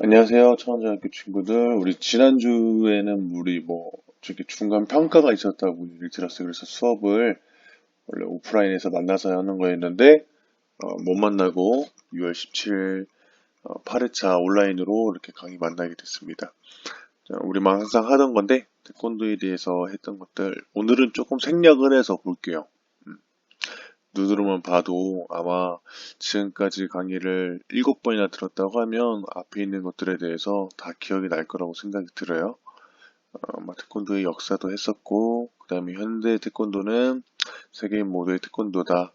안녕하세요, 천원중학교 친구들. 우리 지난주에는 우리 저기 중간 평가가 있었다고 얘기를 들었어요. 그래서 수업을 원래 오프라인에서 만나서 하는 거였는데, 못 만나고 6월 17일 8회차 온라인으로 이렇게 강의 만나게 됐습니다. 자, 우리만 항상 하던 건데, 태권도에 대해서 했던 것들, 오늘은 조금 생략을 해서 볼게요. 눈으로만 봐도 아마 지금까지 강의를 7번이나 들었다고 하면 앞에 있는 것들에 대해서 다 기억이 날 거라고 생각이 들어요. 태권도의 역사도 했었고, 그 다음에 현대 태권도는 세계인 모두의 태권도다.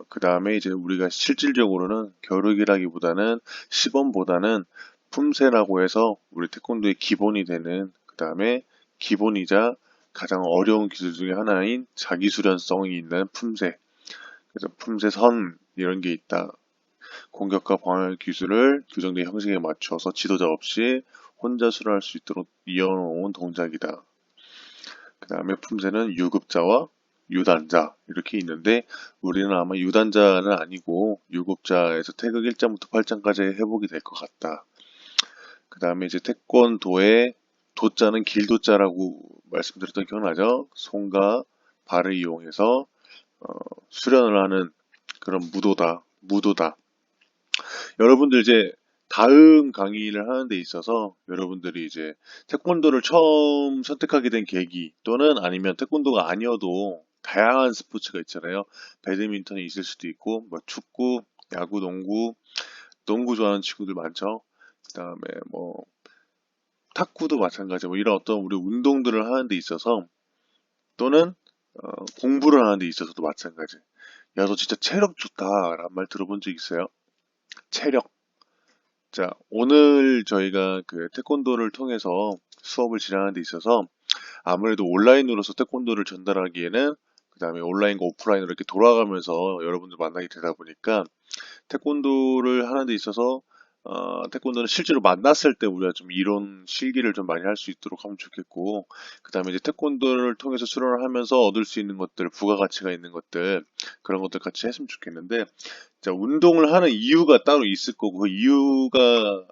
그 다음에 이제 우리가 실질적으로는 겨루기라기보다는 시범보다는 품새라고 해서 우리 태권도의 기본이 되는, 그 다음에 기본이자 가장 어려운 기술 중에 하나인 자기수련성이 있는 품새. 그래서 품새선 이런 게 있다. 공격과 방어 기술을 규정된 형식에 맞춰서 지도자 없이 혼자 수련할 수 있도록 이어놓은 동작이다. 그 다음에 품새는 유급자와 유단자 이렇게 있는데 우리는 아마 유단자는 아니고 유급자에서 태극 1장부터 8장까지 회복이 될 것 같다. 그 다음에 이제 태권도의 도자는 길도자라고 말씀드렸던 기억나죠? 손과 발을 이용해서 수련을 하는 그런 무도다. 여러분들 이제 다음 강의를 하는 데 있어서 여러분들이 이제 태권도를 처음 선택하게 된 계기 또는 아니면 태권도가 아니어도 다양한 스포츠가 있잖아요. 배드민턴이 있을 수도 있고, 축구, 야구, 농구 좋아하는 친구들 많죠. 그 다음에 탁구도 마찬가지, 이런 어떤 우리 운동들을 하는 데 있어서 또는 공부를 하는 데 있어서도 마찬가지. 야, 너 진짜 체력 좋다라는 말 들어본 적 있어요? 체력. 자, 오늘 저희가 그 태권도를 통해서 수업을 진행하는 데 있어서 아무래도 온라인으로서 태권도를 전달하기에는 그 다음에 온라인과 오프라인으로 이렇게 돌아가면서 여러분들 만나게 되다 보니까 태권도를 하는 데 있어서 태권도는 실제로 만났을 때 우리가 좀 이론 실기를 좀 많이 할 수 있도록 하면 좋겠고, 그 다음에 이제 태권도를 통해서 수련을 하면서 얻을 수 있는 것들, 부가가치가 있는 것들, 그런 것들 같이 했으면 좋겠는데, 자, 운동을 하는 이유가 따로 있을 거고, 그 이유가,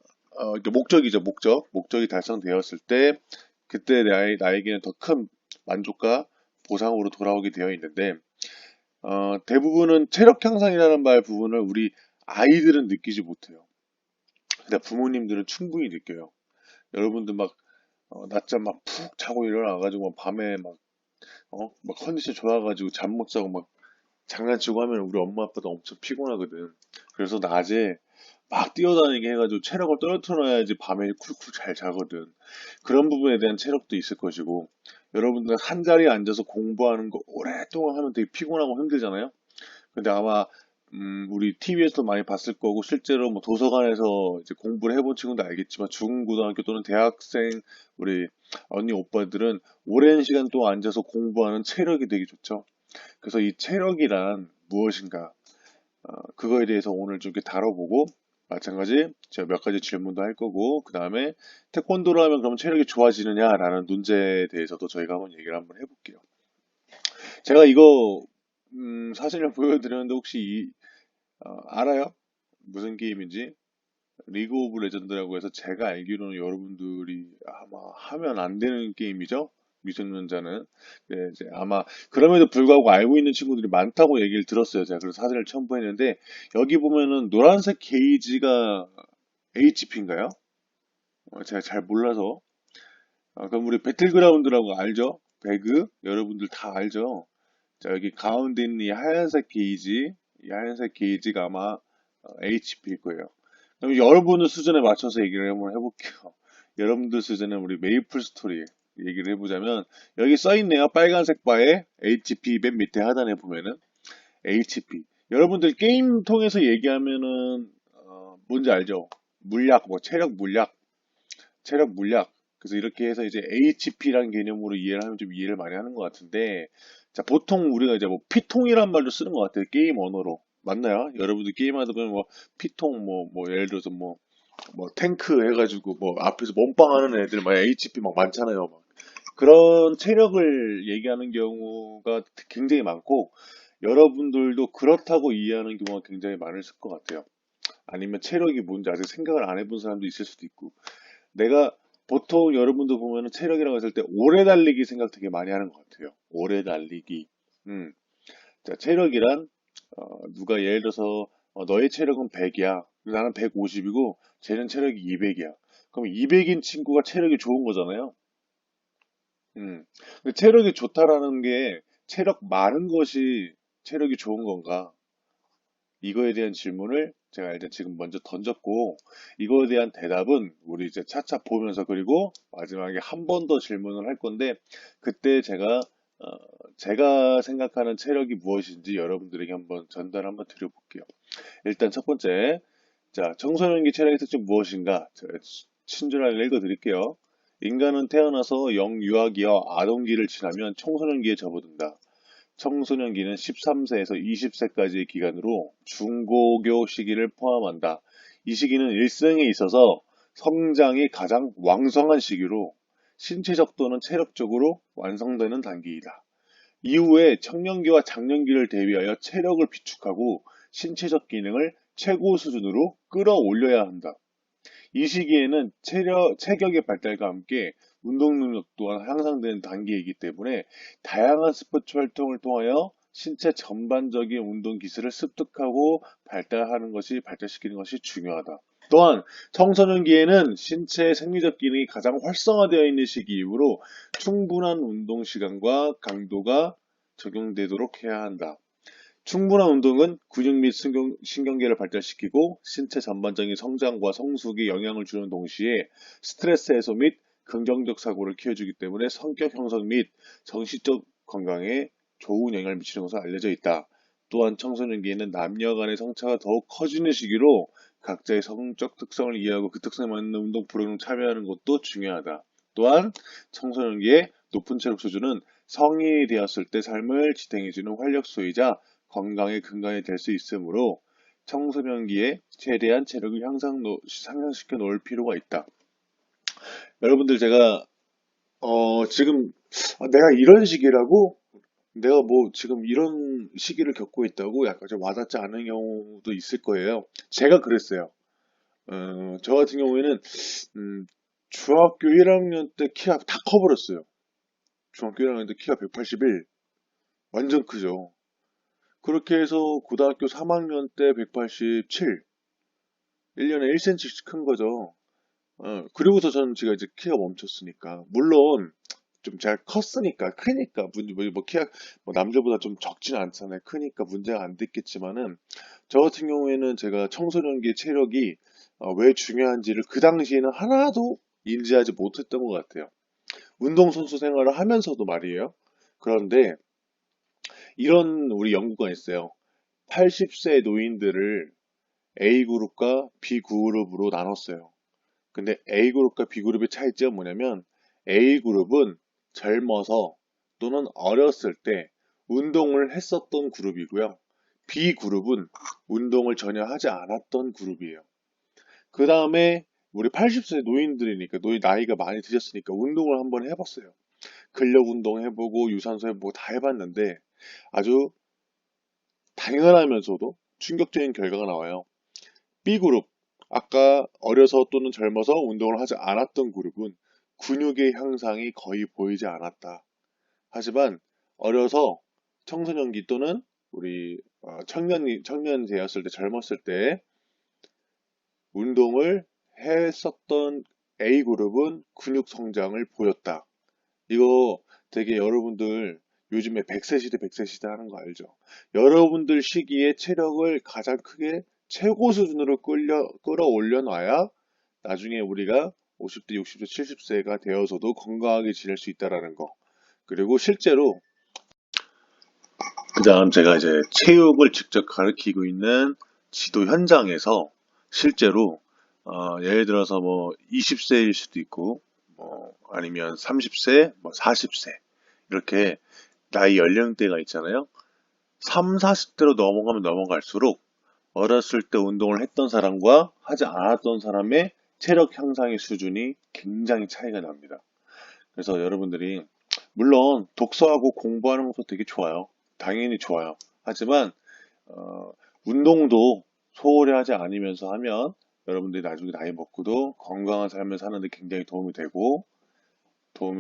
이게 목적이죠, 목적. 목적이 달성되었을 때, 그때 나에게는 더 큰 만족과 보상으로 돌아오게 되어 있는데, 대부분은 체력 향상이라는 말 부분을 우리 아이들은 느끼지 못해요. 근데 부모님들은 충분히 느껴요. 여러분들 낮잠 푹 자고 일어나가지고 밤에 컨디션 좋아가지고 잠 못 자고 장난치고 하면 우리 엄마 아빠도 엄청 피곤하거든. 그래서 낮에 뛰어다니게 해가지고 체력을 떨어뜨려야지 밤에 쿨쿨 잘 자거든. 그런 부분에 대한 체력도 있을 것이고, 여러분들 한 자리에 앉아서 공부하는 거 오랫동안 하면 되게 피곤하고 힘들잖아요? 근데 아마 우리 TV에서도 많이 봤을 거고 실제로 도서관에서 이제 공부를 해본 친구도 알겠지만 중고등학교 또는 대학생 우리 언니 오빠들은 오랜 시간 동안 앉아서 공부하는 체력이 되게 좋죠. 그래서 이 체력이란 무엇인가 그거에 대해서 오늘 좀 이렇게 다뤄보고 마찬가지 제가 몇 가지 질문도 할 거고 그 다음에 태권도를 하면 그럼 체력이 좋아지느냐라는 논제에 대해서도 저희가 한번 얘기를 한번 해볼게요. 제가 이거 사진을 보여드렸는데 혹시 알아요? 무슨 게임인지? 리그 오브 레전드라고 해서 제가 알기로는 여러분들이 아마 하면 안 되는 게임이죠? 미성년자는. 네, 이제 아마 그럼에도 불구하고 알고 있는 친구들이 많다고 얘기를 들었어요. 제가 그래서 사진을 첨부했는데 여기 보면은 노란색 게이지가 HP인가요? 제가 잘 몰라서. 그럼 우리 배틀그라운드라고 알죠? 배그? 여러분들 다 알죠? 자, 여기 가운데 있는 이 하얀색 게이지가 아마 HP일 거예요. 그럼 여러분의 수준에 맞춰서 얘기를 한번 해볼게요. 여러분들 수준에 우리 메이플 스토리 얘기를 해보자면 여기 써있네요. 빨간색 바에 HP 맨 밑에 하단에 보면은 HP. 여러분들 게임 통해서 얘기하면은 뭔지 알죠? 물약, 체력 물약. 그래서 이렇게 해서 이제 HP라는 개념으로 이해를 하면 좀 이해를 많이 하는 것 같은데, 자, 보통 우리가 이제 피통이란 말도 쓰는 것 같아요. 게임 언어로. 맞나요? 여러분들 게임하다 보면 피통, 예를 들어서 탱크 해가지고 앞에서 몸빵하는 애들 HP 많잖아요. 그런 체력을 얘기하는 경우가 굉장히 많고, 여러분들도 그렇다고 이해하는 경우가 굉장히 많을 것 같아요. 아니면 체력이 뭔지 아직 생각을 안 해본 사람도 있을 수도 있고, 내가 보통 여러분도 보면은 체력이라고 했을 때 오래 달리기 생각 되게 많이 하는 것 같아요. 오래 달리기. 음. 자, 체력이란 누가 예를 들어서 너의 체력은 100이야. 나는 150이고 쟤는 체력이 200이야. 그럼 200인 친구가 체력이 좋은 거잖아요. 근데 체력이 좋다라는 게 체력 많은 것이 체력이 좋은 건가? 이거에 대한 질문을 제가 일단 지금 먼저 던졌고, 이거에 대한 대답은 우리 이제 차차 보면서, 그리고 마지막에 한 번 더 질문을 할 건데, 그때 어, 제가 생각하는 체력이 무엇인지 여러분들에게 한번 전달 한번 드려볼게요. 일단 첫 번째, 자, 청소년기 체력의 특징 무엇인가? 제가 친절하게 읽어드릴게요. 인간은 태어나서 영유아기와 아동기를 지나면 청소년기에 접어든다. 청소년기는 13세에서 20세까지의 기간으로 중고교 시기를 포함한다. 이 시기는 일생에 있어서 성장이 가장 왕성한 시기로 신체적 또는 체력적으로 완성되는 단계이다. 이후에 청년기와 장년기를 대비하여 체력을 비축하고 신체적 기능을 최고 수준으로 끌어올려야 한다. 이 시기에는 체격의 발달과 함께 운동 능력 또한 향상되는 단계이기 때문에 다양한 스포츠 활동을 통하여 신체 전반적인 운동 기술을 습득하고 발달시키는 것이 중요하다. 또한 청소년기에는 신체의 생리적 기능이 가장 활성화되어 있는 시기이므로 충분한 운동 시간과 강도가 적용되도록 해야 한다. 충분한 운동은 근육 및 신경계를 발달시키고 신체 전반적인 성장과 성숙에 영향을 주는 동시에 스트레스 해소 및 긍정적 사고를 키워주기 때문에 성격 형성 및 정신적 건강에 좋은 영향을 미치는 것으로 알려져 있다. 또한 청소년기에는 남녀 간의 성차가 더욱 커지는 시기로 각자의 성적 특성을 이해하고 그 특성에 맞는 운동 프로그램에 참여하는 것도 중요하다. 또한 청소년기의 높은 체력 수준은 성인이 되었을 때 삶을 지탱해주는 활력소이자 건강의 근간이 될 수 있으므로 청소년기에 최대한 체력을 향상시켜 놓을 필요가 있다. 여러분들 제가 지금 내가 이런 시기라고, 내가 뭐 지금 이런 시기를 겪고 있다고 약간 좀 와닿지 않은 경우도 있을 거예요. 제가 그랬어요. 저 같은 경우에는 중학교 1학년 때 키가 다 커버렸어요. 중학교 1학년 때 키가 181, 완전 크죠. 그렇게 해서 고등학교 3학년 때 187, 1년에 1cm씩 큰 거죠. 그리고서 저는 제가 이제 키가 멈췄으니까. 물론, 좀 제가 컸으니까, 크니까, 뭐 키가, 뭐 남들보다 좀 적지는 않잖아요. 크니까 문제가 안 됐겠지만은, 저 같은 경우에는 제가 청소년기 체력이 왜 중요한지를 그 당시에는 하나도 인지하지 못했던 것 같아요. 운동선수 생활을 하면서도 말이에요. 그런데, 이런 우리 연구가 있어요. 80세 노인들을 A그룹과 B그룹으로 나눴어요. 근데 A그룹과 B그룹의 차이점은 뭐냐면 A그룹은 젊어서 또는 어렸을 때 운동을 했었던 그룹이고요. B그룹은 운동을 전혀 하지 않았던 그룹이에요. 그 다음에 우리 80세 노인들이니까 나이가 많이 드셨으니까 운동을 한번 해봤어요. 근력 운동 해보고 유산소 해보고 다 해봤는데 아주 당연하면서도 충격적인 결과가 나와요. B그룹, 아까 어려서 또는 젊어서 운동을 하지 않았던 그룹은 근육의 향상이 거의 보이지 않았다. 하지만 어려서 청소년기 또는 우리 청년 되었을 때, 젊었을 때 운동을 했었던 A그룹은 근육 성장을 보였다. 이거 되게 여러분들 요즘에 100세 시대, 100세 시대 하는 거 알죠? 여러분들 시기에 체력을 가장 크게 최고 수준으로 끌어올려 놔야 나중에 우리가 50대, 60대, 70세가 되어서도 건강하게 지낼 수 있다라는 거. 그리고 실제로 그다음 제가 이제 체육을 직접 가르치고 있는 지도 현장에서 실제로 예를 들어서 뭐 20세일 수도 있고 뭐 아니면 30세, 뭐 40세 이렇게 나이 연령대가 있잖아요. 3, 40대로 넘어가면 넘어갈수록 어렸을 때 운동을 했던 사람과 하지 않았던 사람의 체력 향상의 수준이 굉장히 차이가 납니다. 그래서 여러분들이 물론 독서하고 공부하는 것도 되게 좋아요. 당연히 좋아요. 하지만 운동도 소홀히 하지 않으면서 하면 여러분들이 나중에 나이 먹고도 건강한 삶을 사는데 굉장히 도움이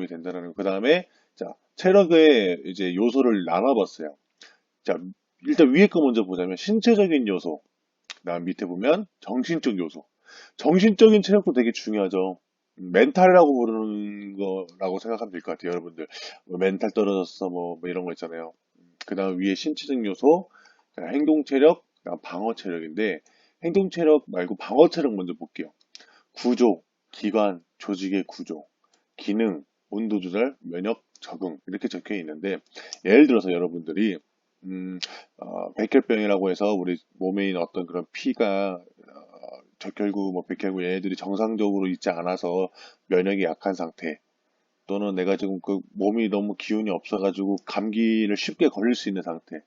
된다는 거. 그 다음에 자 체력의 이제 요소를 나눠봤어요. 자 일단 위에 거 먼저 보자면 신체적인 요소, 그다음 밑에 보면 정신적 요소. 정신적인 체력도 되게 중요하죠. 멘탈이라고 부르는 거라고 생각하면 될 것 같아요, 여러분들. 뭐 멘탈 떨어졌어, 뭐 이런 거 있잖아요. 그 다음 위에 신체적 요소, 자, 행동 체력, 그다음 방어 체력인데, 행동 체력 말고 방어 체력 먼저 볼게요. 구조, 기관, 조직의 구조, 기능, 온도 조절, 면역, 적응 이렇게 적혀 있는데 예를 들어서 여러분들이 백혈병이라고 해서 우리 몸에 있는 어떤 그런 피가 적혈구, 뭐 백혈구 얘네들이 정상적으로 있지 않아서 면역이 약한 상태 또는 내가 지금 그 몸이 너무 기운이 없어가지고 감기를 쉽게 걸릴 수 있는 상태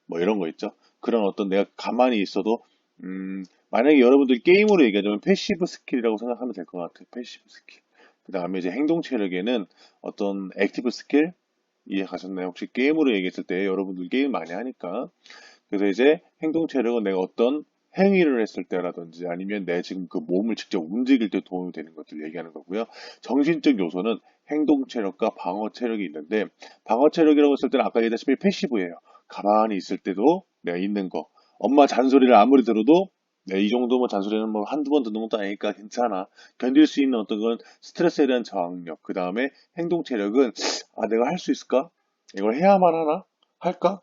뭐 이런 거 있죠. 그런 어떤 내가 가만히 있어도 만약에 여러분들 게임으로 얘기하자면 패시브 스킬이라고 생각하면 될 것 같아요. 패시브 스킬. 그 다음에 이제 행동 체력에는 어떤 액티브 스킬 이해 가셨나요? 혹시 게임으로 얘기했을 때 여러분들 게임 많이 하니까 그래서 이제 행동 체력은 내가 어떤 행위를 했을 때라든지 아니면 내 지금 그 몸을 직접 움직일 때 도움이 되는 것들 얘기하는 거고요. 정신적 요소는 행동 체력과 방어 체력이 있는데 방어 체력이라고 했을 때는 아까 얘기했다시피 패시브예요. 가만히 있을 때도 내가 있는 거. 엄마 잔소리를 아무리 들어도 이 정도면 잔소리는 뭐 한두 번 듣는 것도 아니니까 괜찮아. 견딜 수 있는 어떤 건 스트레스에 대한 저항력. 그 다음에 행동 체력은 내가 할 수 있을까? 이걸 해야만 하나? 할까?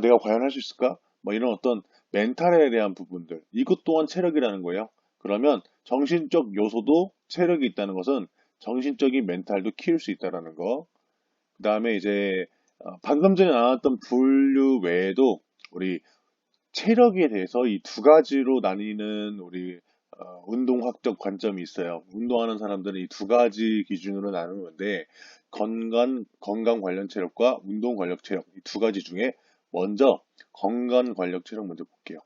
내가 과연 할 수 있을까? 뭐 이런 어떤 멘탈에 대한 부분들. 이것 또한 체력이라는 거예요. 그러면 정신적 요소도 체력이 있다는 것은 정신적인 멘탈도 키울 수 있다는 거. 그 다음에 이제 방금 전에 나왔던 분류 외에도 우리 체력에 대해서 이 두 가지로 나뉘는 우리 운동학적 관점이 있어요. 운동하는 사람들은 이 두 가지 기준으로 나누는데 건강 관련 체력과 운동 관련 체력 이 두 가지 중에 먼저 건강 관련 체력 먼저 볼게요.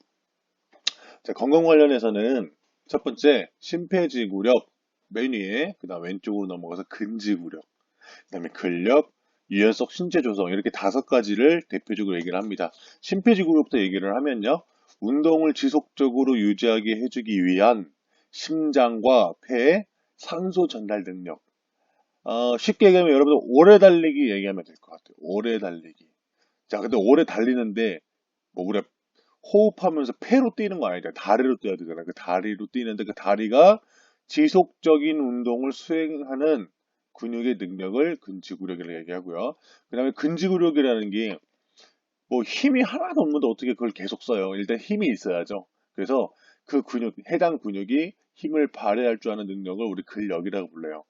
자, 건강 관련해서는 첫 번째 심폐지구력 맨 위에 그다음 왼쪽으로 넘어가서 근지구력 그다음에 근력, 유연성, 신체 조성 이렇게 다섯 가지를 대표적으로 얘기를 합니다. 심폐지구력부터 얘기를 하면요. 운동을 지속적으로 유지하게 해주기 위한 심장과 폐의 산소 전달 능력. 쉽게 얘기하면 여러분들 오래 달리기 얘기하면 될 것 같아요. 오래 달리기. 자, 근데 오래 달리는데 뭐 우리가 호흡하면서 폐로 뛰는 거 아니잖아. 다리로 뛰어야 되잖아. 그 다리로 뛰는데 그 다리가 지속적인 운동을 수행하는 근육의 능력을 근지구력이라고 얘기하고요. 그 다음에 근지구력이라는 게 뭐 힘이 하나도 없는데 어떻게 그걸 계속 써요. 일단 힘이 있어야죠. 그래서 그 근육, 해당 근육이 힘을 발휘할 줄 아는 능력을 우리 근력이라고 불러요.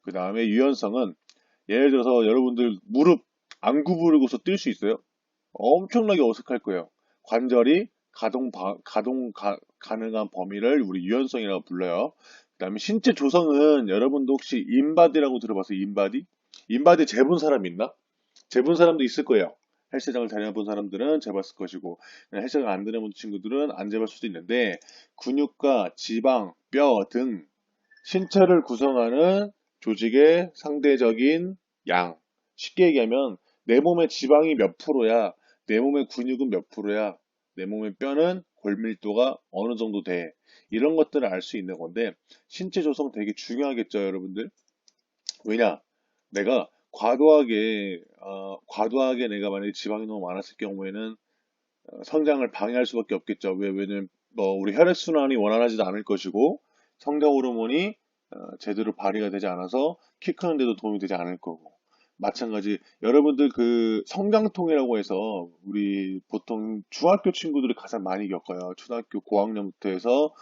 그 다음에 유연성은 예를 들어서 여러분들 무릎 안 구부리고서 뛸 수 있어요? 엄청나게 어색할 거예요. 관절이 가능한 범위를 우리 유연성이라고 불러요. 그 다음에 신체 조성은 여러분도 혹시 인바디라고 들어봤어요? 인바디? 인바디 재본 사람 있나? 재본 사람도 있을 거예요. 헬스장을 다녀본 사람들은 재봤을 것이고 헬스장 안 다녀본 친구들은 안 재봤을 수도 있는데 근육과 지방, 뼈 등 신체를 구성하는 조직의 상대적인 양. 쉽게 얘기하면 내 몸의 지방이 몇 프로야, 내 몸의 근육은 몇 프로야, 내 몸의 뼈는 골밀도가 어느 정도 돼. 이런 것들을 알 수 있는 건데 신체 조성 되게 중요하겠죠, 여러분들? 왜냐? 내가 과도하게 내가 만약에 지방이 너무 많았을 경우에는 성장을 방해할 수밖에 없겠죠. 왜냐면 뭐 우리 혈액순환이 원활하지도 않을 것이고 성장 호르몬이 제대로 발휘가 되지 않아서 키 크는데도 도움이 되지 않을 거고 마찬가지 여러분들 그 성장통이라고 해서 우리 보통 중학교 친구들이 가장 많이 겪어요. 초등학교 고학년부터 해서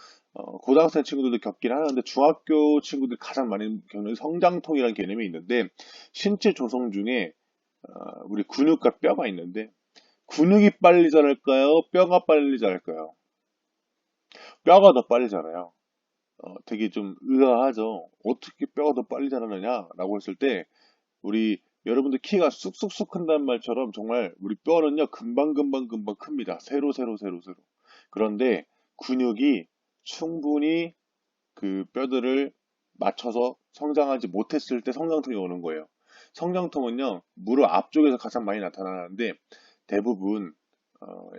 고등학생 친구들도 겪긴 하는데 중학교 친구들이 가장 많이 겪는 성장통이라는 개념이 있는데 신체 조성 중에 우리 근육과 뼈가 있는데 근육이 빨리 자랄까요? 뼈가 빨리 자랄까요? 뼈가 더 빨리 자라요. 되게 좀 의아하죠. 어떻게 뼈가 더 빨리 자라느냐라고 했을 때 우리 여러분들 키가 쑥쑥쑥 큰다는 말처럼 정말 우리 뼈는요 금방 큽니다. 세로. 그런데 근육이 충분히 그 뼈들을 맞춰서 성장하지 못했을 때 성장통이 오는 거예요. 성장통은요 무릎 앞쪽에서 가장 많이 나타나는데 대부분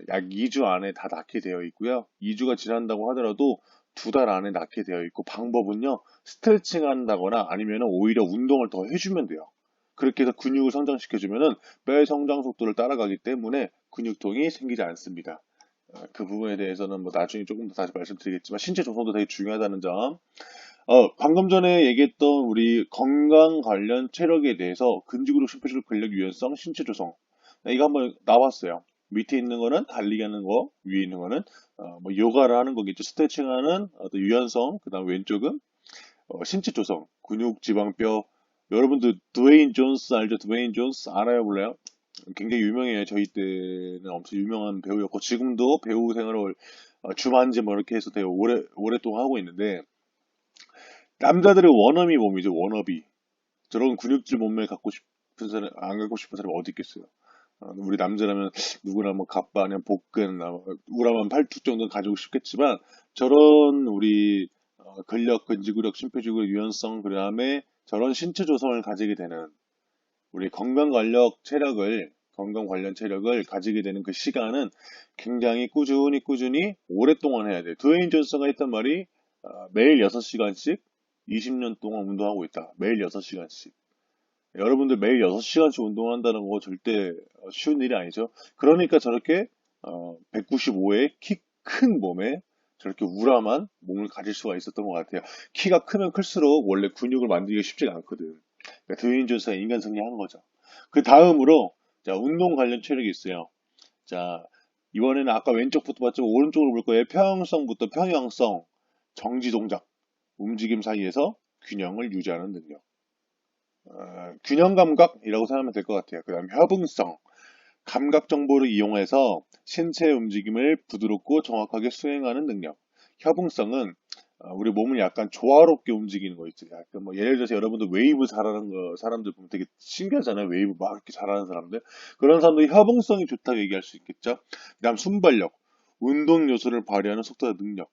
약 2주 안에 다 낫게 되어 있고요. 2주가 지난다고 하더라도 2달 안에 낫게 되어 있고 방법은요. 스트레칭 한다거나 아니면 오히려 운동을 더 해주면 돼요. 그렇게 해서 근육을 성장시켜주면은 뼈의 성장 속도를 따라가기 때문에 근육통이 생기지 않습니다. 그 부분에 대해서는 뭐 나중에 조금 더 다시 말씀드리겠지만 신체 조성도 되게 중요하다는 점. 방금 전에 얘기했던 우리 건강 관련 체력에 대해서 근지구력, 심폐지구력, 근력, 유연성, 신체 조성. 이거 한번 나왔어요. 밑에 있는 거는 달리기 하는 거, 위에 있는 거는 뭐 요가를 하는 거겠죠. 스트레칭 하는 유연성, 그 다음 왼쪽은 신체 조성, 근육, 지방, 뼈. 여러분들 드웨인 존스 알죠? 드웨인 존스 알아요, 몰라요? 굉장히 유명해요. 저희 때는 엄청 유명한 배우였고 지금도 배우 생활을 주만지 뭐 이렇게 해서 되게 오랫동안 하고 있는데 남자들의 워너비 몸이죠. 워너비. 저런 근육질 몸매 갖고 싶은 사람, 안 갖고 싶은 사람이 어디 있겠어요. 우리 남자라면 누구나 뭐 갑바 아니면 복근, 우람한 팔뚝 정도는 가지고 싶겠지만 저런 우리 근력, 근지구력, 심폐지구력, 유연성, 그 다음에 저런 신체 조성을 가지게 되는 우리 건강 관련 체력을 가지게 되는 그 시간은 굉장히 꾸준히 오랫동안 해야 돼. 드웨인 존스가 했던 말이 매일 6시간씩 20년 동안 운동하고 있다. 매일 6시간씩. 여러분들 매일 6시간씩 운동한다는 거 절대 쉬운 일이 아니죠. 그러니까 저렇게 195의 키 큰 몸에 저렇게 우람한 몸을 가질 수가 있었던 것 같아요. 키가 크면 클수록 원래 근육을 만들기가 쉽지가 않거든. 그러니까 드웨인 존스가 인간 승리한 거죠. 그 다음으로 자 운동 관련 체력이 있어요. 자 이번에는 아까 왼쪽부터 봤지만 오른쪽으로 볼 거예요. 평형성부터 평형성, 정지 동작, 움직임 사이에서 균형을 유지하는 능력. 균형 감각이라고 생각하면 될 것 같아요. 그 다음 협응성, 감각 정보를 이용해서 신체 움직임을 부드럽고 정확하게 수행하는 능력. 협응성은 우리 몸을 약간 조화롭게 움직이는 거 있죠. 약간 뭐 예를 들어서 여러분들 웨이브 잘하는 거 사람들 보면 되게 신기하잖아요. 웨이브 막 이렇게 잘하는 사람들. 그런 사람들이 협응성이 좋다고 얘기할 수 있겠죠. 그다음 순발력, 운동 요소를 발휘하는 속도와 능력.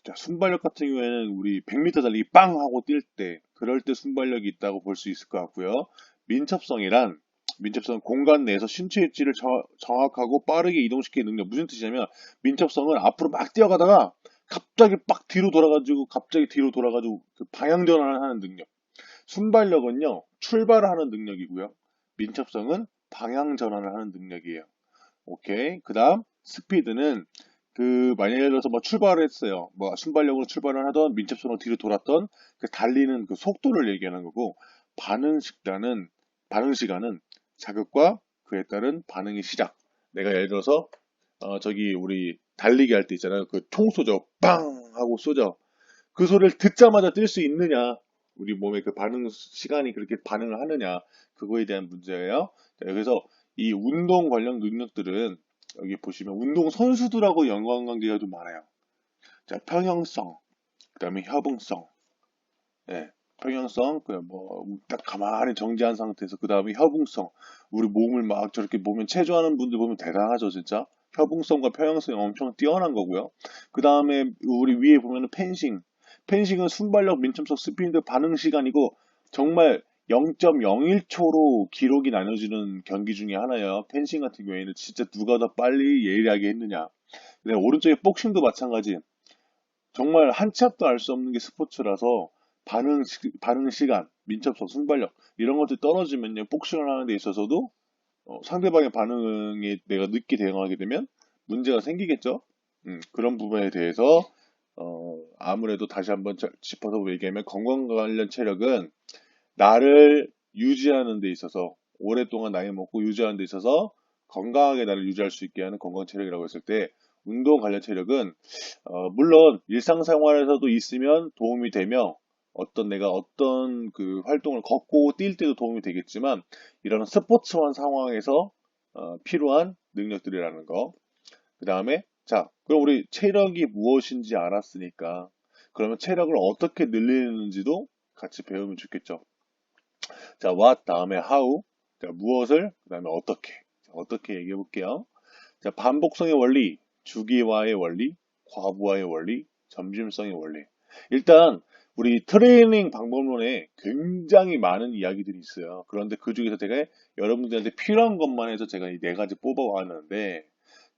자, 순발력 같은 경우에는 우리 100m 달리기 빵 하고 뛸 때, 그럴 때 순발력이 있다고 볼 수 있을 것 같고요. 민첩성이란, 민첩성은 공간 내에서 신체 위치를 정확하고 빠르게 이동시키는 능력. 무슨 뜻이냐면, 민첩성은 앞으로 막 뛰어가다가 갑자기 빡 뒤로 돌아가지고, 갑자기 뒤로 돌아가지고 그 방향 전환을 하는 능력. 순발력은요, 출발하는 능력이고요. 민첩성은 방향 전환을 하는 능력이에요. 오케이. 그 다음, 스피드는 만약 예를 들어서 뭐 출발을 했어요. 뭐 순발력으로 출발을 하던 민첩성으로 뒤로 돌았던 그 달리는 그 속도를 얘기하는 거고, 반응 시간은 자극과 그에 따른 반응의 시작. 내가 예를 들어서, 저기 우리 달리기 할 때 있잖아요. 그 총 쏘죠. 빵! 하고 쏘죠. 그 소리를 듣자마자 뛸 수 있느냐. 우리 몸의 그 반응 시간이 그렇게 반응을 하느냐. 그거에 대한 문제예요. 자, 그래서 이 운동 관련 능력들은 여기 보시면 운동 선수들하고 연관관계가 좀 많아요. 자, 평형성, 그다음에 협응성, 예, 평형성, 딱 가만히 정지한 상태에서 그다음에 협응성, 우리 몸을 막 저렇게 보면 체조하는 분들 보면 대단하죠, 진짜. 협응성과 평형성이 엄청 뛰어난 거고요. 그 다음에 우리 위에 보면은 펜싱은 순발력, 민첩성, 스피드, 반응 시간이고 정말 0.01초로 기록이 나눠지는 경기 중에 하나예요. 펜싱 같은 경우에는 진짜 누가 더 빨리 예리하게 했느냐. 근데 오른쪽에 복싱도 마찬가지. 정말 한 치 앞도 알 수 없는 게 스포츠라서 반응 시간, 민첩성, 순발력 이런 것들이 떨어지면요. 복싱을 하는 데 있어서도 상대방의 반응에 내가 늦게 대응하게 되면 문제가 생기겠죠. 그런 부분에 대해서 아무래도 다시 한번 짚어서 얘기하면 건강 관련 체력은 나를 유지하는 데 있어서 오랫동안 나이 먹고 유지하는 데 있어서 건강하게 나를 유지할 수 있게 하는 건강 체력이라고 했을 때 운동 관련 체력은 물론 일상생활에서도 있으면 도움이 되며 내가 어떤 그 활동을 걷고 뛸 때도 도움이 되겠지만 이런 스포츠원 상황에서 필요한 능력들이라는 거. 그 다음에 자, 그럼 우리 체력이 무엇인지 알았으니까 그러면 체력을 어떻게 늘리는지도 같이 배우면 좋겠죠. 자, what 다음에 how, 자, 무엇을, 그 다음에 어떻게. 자, 어떻게 얘기해 볼게요. 자, 반복성의 원리, 주기화의 원리, 과부하의 원리, 점진성의 원리. 일단 우리 트레이닝 방법론에 굉장히 많은 이야기들이 있어요. 그런데 그 중에서 제가 여러분들한테 필요한 것만 해서 제가 이 네 가지 뽑아왔는데,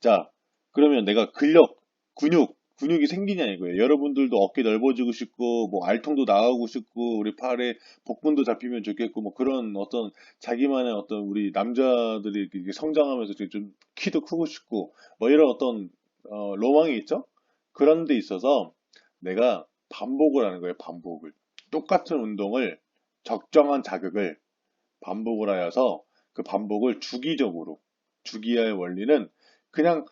자, 그러면 내가 근육이 생기냐 이거예요. 여러분들도 어깨 넓어지고 싶고, 뭐 알통도 나가고 싶고, 우리 팔에 복근도 잡히면 좋겠고, 뭐 그런 어떤 자기만의 어떤 우리 남자들이 이렇게 성장하면서 좀 키도 크고 싶고, 뭐 이런 어떤 로망이 있죠? 그런 데 있어서 내가 반복을 하는 거예요. 반복을. 똑같은 운동을 적정한 자극을 반복을 하여서 그 반복을 주기의 원리는 그냥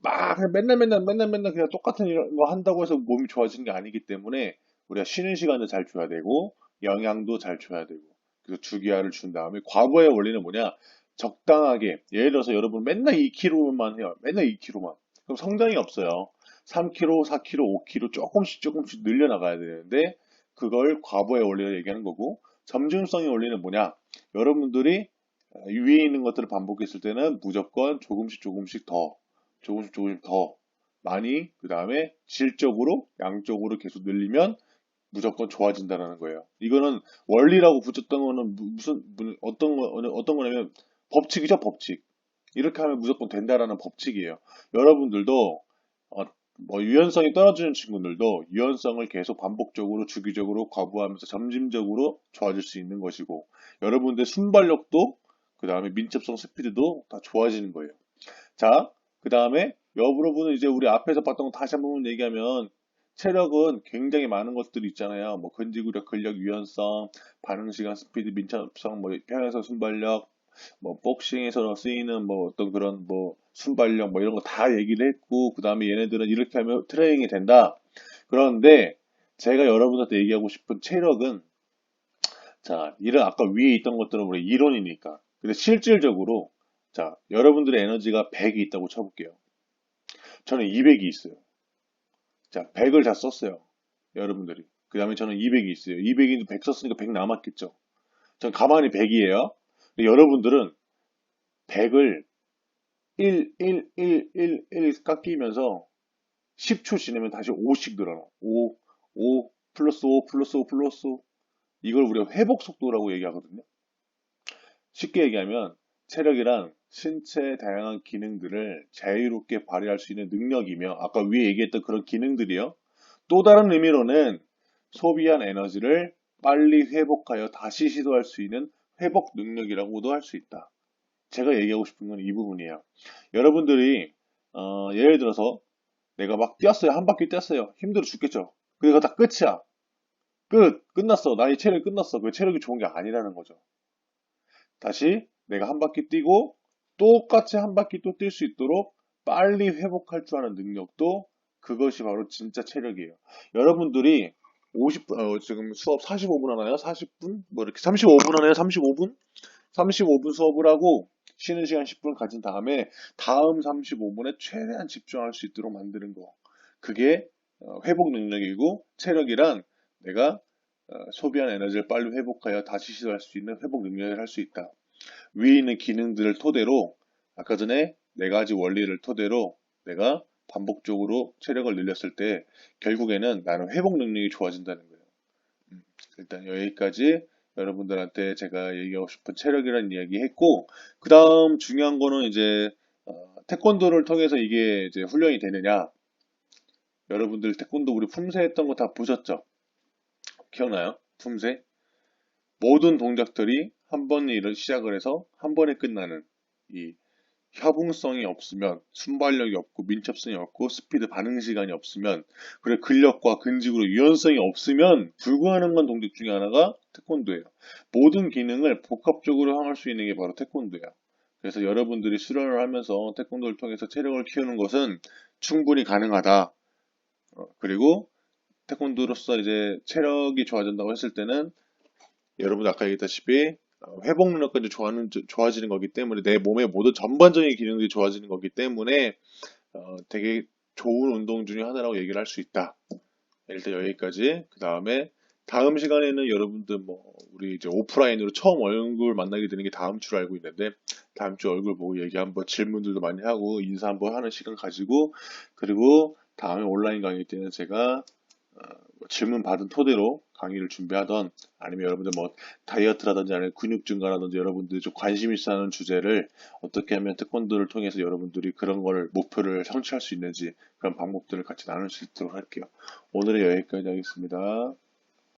막 맨날 그냥 똑같은 이런 거 한다고 해서 몸이 좋아지는 게 아니기 때문에 우리가 쉬는 시간도 잘 줘야 되고 영양도 잘 줘야 되고 그래서 주기화를 준 다음에 과거의 원리는 뭐냐? 적당하게 예를 들어서 여러분 맨날 2kg만 해요. 맨날 2kg만. 그럼 성장이 없어요. 3kg, 4kg, 5kg 조금씩 늘려나가야 되는데 그걸 과거의 원리를 얘기하는 거고 점진성의 원리는 뭐냐? 여러분들이 위에 있는 것들을 반복했을 때는 무조건 조금씩 더 많이, 그 다음에 질적으로, 양적으로 계속 늘리면 무조건 좋아진다는 거예요. 이거는 원리라고 붙였던 거는 어떤 거냐면 법칙이죠, 법칙. 이렇게 하면 무조건 된다라는 법칙이에요. 여러분들도 뭐 유연성이 떨어지는 친구들도 유연성을 계속 반복적으로 주기적으로 과부하면서 점진적으로 좋아질 수 있는 것이고 여러분들 순발력도 그 다음에 민첩성 스피드도 다 좋아지는 거예요. 자, 그 다음에 여러분은 이제 우리 앞에서 봤던 거 다시 한번 얘기하면 체력은 굉장히 많은 것들이 있잖아요. 뭐 근지구력, 근력, 유연성, 반응 시간, 스피드, 민첩성, 뭐 평행선 순발력, 뭐 복싱에서 쓰이는 뭐 어떤 그런 뭐 순발력 뭐 이런 거 다 얘기를 했고 그 다음에 얘네들은 이렇게 하면 트레이닝이 된다. 그런데 제가 여러분한테 얘기하고 싶은 체력은 자, 이런 아까 위에 있던 것들은 우리 이론이니까. 근데 실질적으로 자, 여러분들의 에너지가 100이 있다고 쳐볼게요. 저는 200이 있어요. 자, 100을 다 썼어요. 여러분들이. 그 다음에 저는 200이 있어요. 200인데 100 썼으니까 100 남았겠죠. 전 가만히 100이에요. 여러분들은 100을 1 깎이면서 10초 지나면 다시 5씩 늘어나. 5 플러스 5 플러스 5 플러스 5. 이걸 우리가 회복 속도라고 얘기하거든요. 쉽게 얘기하면 체력이란 신체의 다양한 기능들을 자유롭게 발휘할 수 있는 능력이며 아까 위에 얘기했던 그런 기능들이요. 또 다른 의미로는 소비한 에너지를 빨리 회복하여 다시 시도할 수 있는 회복 능력이라고도 할 수 있다. 제가 얘기하고 싶은 건 이 부분이에요. 여러분들이 예를 들어서 내가 막 뛰었어요. 한 바퀴 뛰었어요. 힘들어 죽겠죠. 그게 다 끝이야. 끝났어. 나의 체력이 끝났어. 그 체력이 좋은 게 아니라는 거죠. 다시 내가 한 바퀴 뛰고 똑같이 한 바퀴 또 뛸 수 있도록 빨리 회복할 줄 아는 능력도 그것이 바로 진짜 체력이에요. 여러분들이 50분, 지금 수업 45분 하나요? 40분? 뭐 이렇게 35분 하나요? 35분? 35분 수업을 하고 쉬는 시간 10분 가진 다음에 다음 35분에 최대한 집중할 수 있도록 만드는 거. 그게 회복 능력이고 체력이란 내가 소비한 에너지를 빨리 회복하여 다시 시도할 수 있는 회복 능력을 할 수 있다. 위에 있는 기능들을 토대로 아까 전에 네 가지 원리를 토대로 내가 반복적으로 체력을 늘렸을 때 결국에는 나는 회복 능력이 좋아진다는 거예요. 일단 여기까지 여러분들한테 제가 얘기하고 싶은 체력이라는 이야기 했고 그 다음 중요한 거는 이제 태권도를 통해서 이게 이제 훈련이 되느냐 여러분들 태권도 우리 품새 했던 거 다 보셨죠? 기억나요? 품새? 모든 동작들이 한 번에 시작을 해서 한 번에 끝나는 이 협응성이 없으면 순발력이 없고 민첩성이 없고 스피드 반응 시간이 없으면 그리고 근력과 근직으로 유연성이 없으면 불구하는 건 동작 중에 하나가 태권도예요. 모든 기능을 복합적으로 향할 수 있는 게 바로 태권도예요. 그래서 여러분들이 수련을 하면서 태권도를 통해서 체력을 키우는 것은 충분히 가능하다. 그리고 태권도로서 이제 체력이 좋아진다고 했을 때는 여러분 아까 얘기했다시피 회복 능력까지 좋아지는 거기 때문에 내 몸의 모든 전반적인 기능들이 좋아지는 거기 때문에 되게 좋은 운동 중에 하나라고 얘기를 할 수 있다. 일단 여기까지. 그 다음에 다음 시간에는 여러분들 뭐 우리 이제 오프라인으로 처음 얼굴 만나게 되는 게 다음 주로 알고 있는데 다음 주 얼굴 보고 얘기 한번 질문들도 많이 하고 인사 한번 하는 시간 가지고 그리고 다음에 온라인 강의 때는 제가 질문 받은 토대로 강의를 준비하던 아니면 여러분들 뭐 다이어트라든지 아니면 근육 증가라든지 여러분들이 좀 관심 있어 하는 주제를 어떻게 하면 태권도를 통해서 여러분들이 그런 걸 목표를 성취할 수 있는지 그런 방법들을 같이 나눌 수 있도록 할게요. 오늘은 여기까지 하겠습니다.